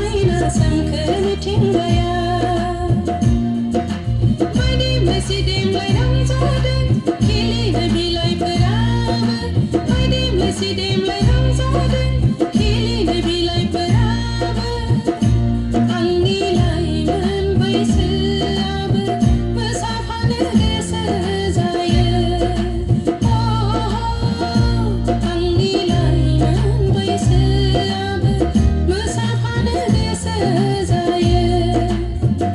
समायना सोमखोर मिथिंगाया बायदि सिदेमलाय रंजादों खिलिनो बिलाइफोराबो बायदि सिदेमलाय रंजादों खिलिनो बिलाइफोराबो आंनि लाइमोन बैसोआबो मोसाफानो गोसो जायो आंनि लाइमोन बैसोआबो मोसाफानो गोसो जायो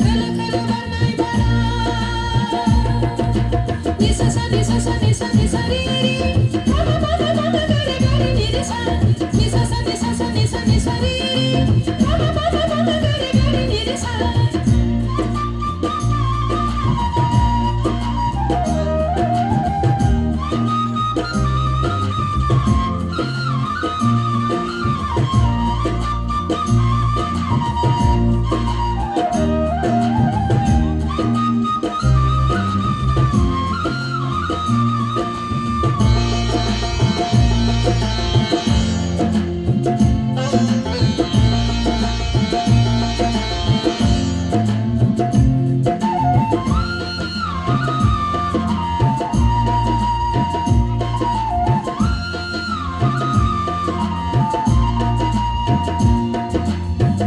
खोलो खोलो बारनाय बारा निसा सा निसा सा निसा निसा रि रि बाबा बाबा बाबा गारे गारे निसा निसा सा निसा सा निसा निसा रि रि बाबा बाबा बाबा गारे गारे निसा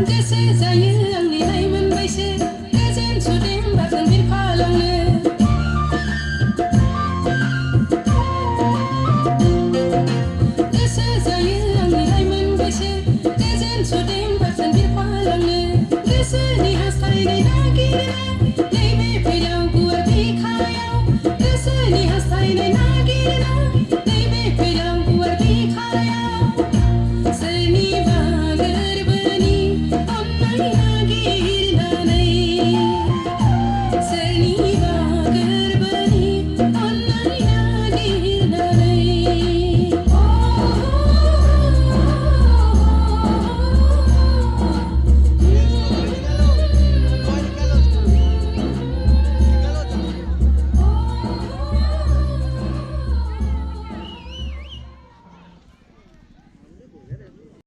गोसो जायो आंनि लाइमोन बैसो गोजोन सुदेम बारजों बिरफालांनो गोसो जायो आंनि लाइमोन बैसो गोजोन सुदेम बारजों बिरफालांनो गोसोनि हास्थायनाय नागिरना